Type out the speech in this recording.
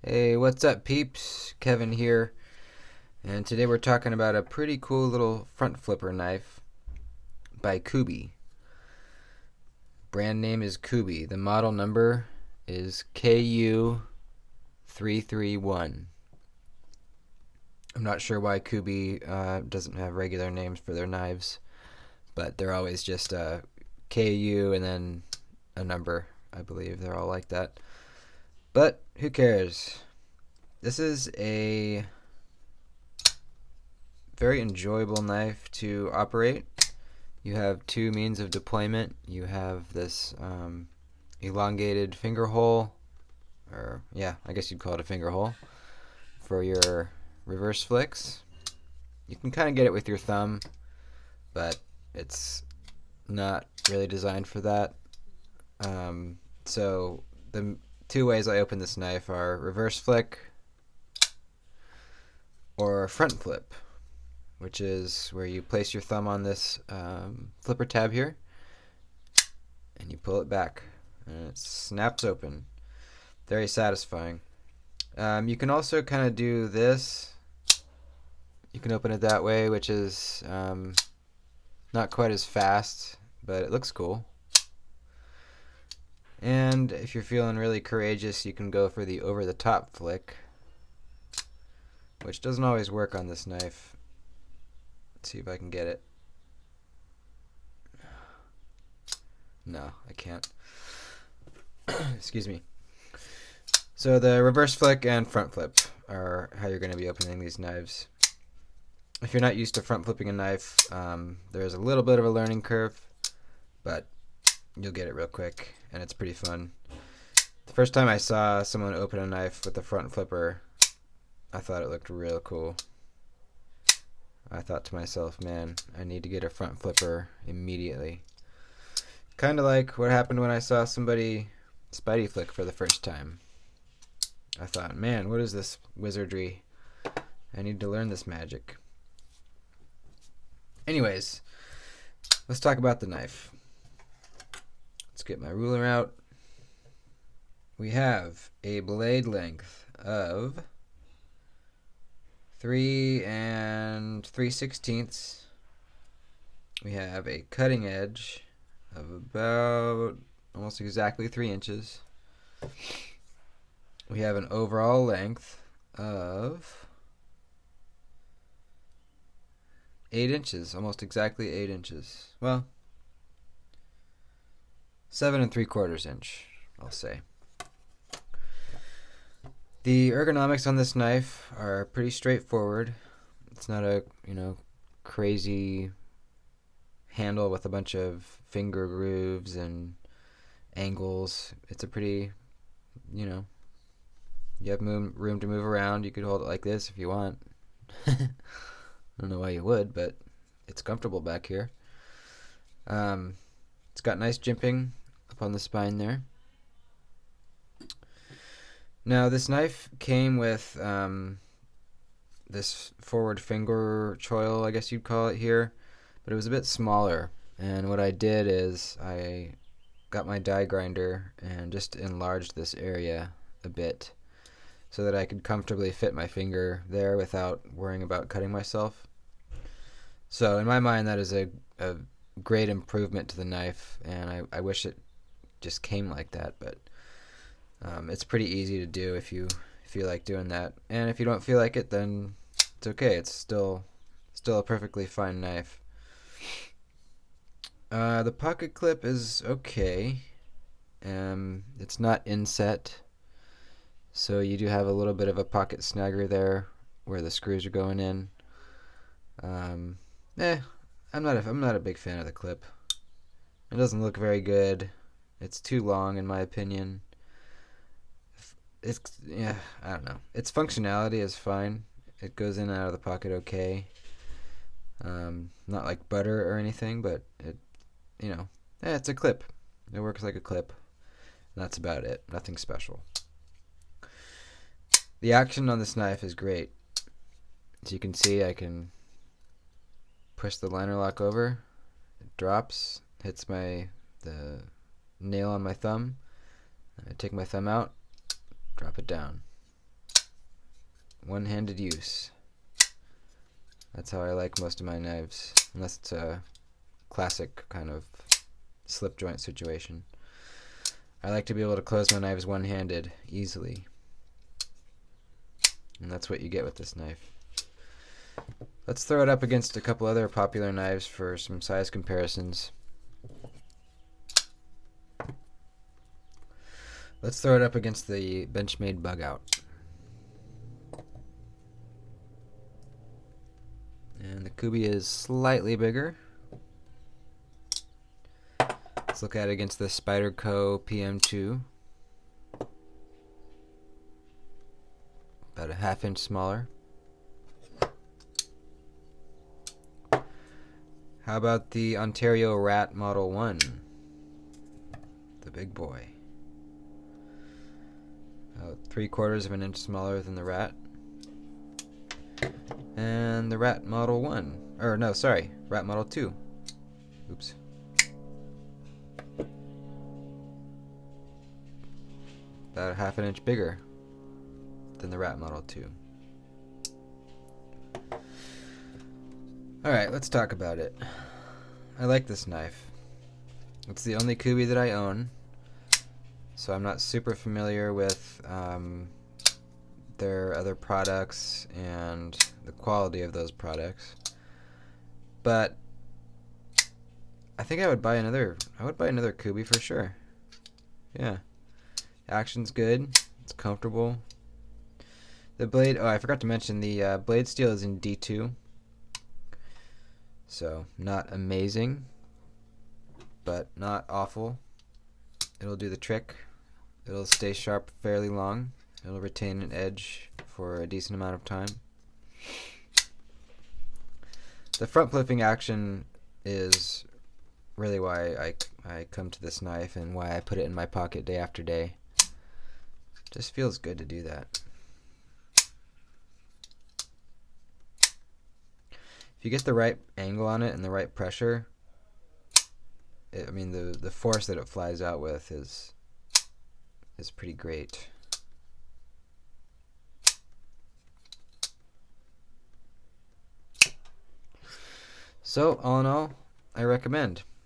Hey, what's up, peeps? Kevin here, and today we're talking about a pretty cool little front flipper knife by Kubey. Brand name is Kubey. The model number is Ku331. I'm not sure why Kubey doesn't have regular names for their knives, but they're always just KU and then a number. I believe they're all like that. But who cares? This is a very enjoyable knife to operate. You have two means of deployment. You have this elongated finger hole, or yeah, I guess you'd call it a finger hole, for your reverse flicks. You can kind of get it with your thumb, but it's not really designed for that. So the two ways I open this knife are reverse flick or front flip, which is where you place your thumb on this flipper tab here and you pull it back and it snaps open. Very satisfying. You can also kind of do this. You can open it that way, which is not quite as fast, but it looks cool. And if you're feeling really courageous, you can go for the over-the-top flick, which doesn't always work on this knife. Let's see if I can get it. No, I can't. Excuse me. So the reverse flick and front flip are how you're going to be opening these knives. If you're not used to front flipping a knife, there is a little bit of a learning curve, but you'll get it real quick, and it's pretty fun. The first time I saw someone open a knife with a front flipper, I thought it looked real cool. I thought to myself, man, I need to get a front flipper immediately. Kind of like what happened when I saw somebody Spidey flick for the first time. I thought, man, what is this wizardry? I need to learn this magic. Anyways, let's talk about the knife. Let's get my ruler out. We have a blade length of 3 3/16. We have a cutting edge of about almost exactly 3 inches. We have an overall length of 8 inches, almost exactly 8 inches. Well, 7 3/4 inch, I'll say. The ergonomics on this knife are pretty straightforward. It's not a, crazy handle with a bunch of finger grooves and angles. It's a pretty, you have room to move around. You could hold it like this if you want. I don't know why you would, but it's comfortable back here. It's got nice jimping up on the spine there. Now, this knife came with this forward finger choil, I guess you'd call it here, but it was a bit smaller. And what I did is I got my die grinder and just enlarged this area a bit so that I could comfortably fit my finger there without worrying about cutting myself. So in my mind, that is a great improvement to the knife, and I wish it just came like that, but it's pretty easy to do if you feel like doing that. And if you don't feel like it, then it's okay. It's still a perfectly fine knife. The pocket clip is okay. It's not inset, so you do have a little bit of a pocket snagger there where the screws are going in. I'm not a big fan of the clip. It doesn't look very good. It's too long in my opinion. I don't know. Its functionality is fine. It goes in and out of the pocket okay. Not like butter or anything, but it's a clip. It works like a clip. And that's about it. Nothing special. The action on this knife is great. As you can see, I can push the liner lock over. It drops, hits the nail on my thumb. I take my thumb out, drop it down. one-handed use. That's how I like most of my knives, unless it's a classic kind of slip joint situation. I like to be able to close my knives one-handed easily, and that's what you get with this knife. Let's throw it up against a couple other popular knives for some size comparisons. Let's throw it up against the Benchmade Bug Out. And the Kubey is slightly bigger. Let's look at it against the Spyderco PM2. About a ½ inch smaller. How about the Ontario Rat Model 1? The big boy. About 3/4 of an inch smaller than the Rat. And the Rat Model 1. Or no, sorry, Rat Model 2. Oops. About a ½ inch bigger than the Rat Model 2. Alright, let's talk about it. I like this knife. It's the only Kubey that I own, so I'm not super familiar with their other products and the quality of those products. But I think I would buy another Kubey for sure. Yeah. Action's good. It's comfortable. The blade, oh, I forgot to mention the blade steel is in D2. So, not amazing, but not awful. It'll do the trick. It'll stay sharp fairly long. It'll retain an edge for a decent amount of time. The front flipping action is really why I come to this knife and why I put it in my pocket day after day. Just feels good to do that. If you get the right angle on it and the right pressure, I mean the force that it flies out with is pretty great. So all in all, I recommend.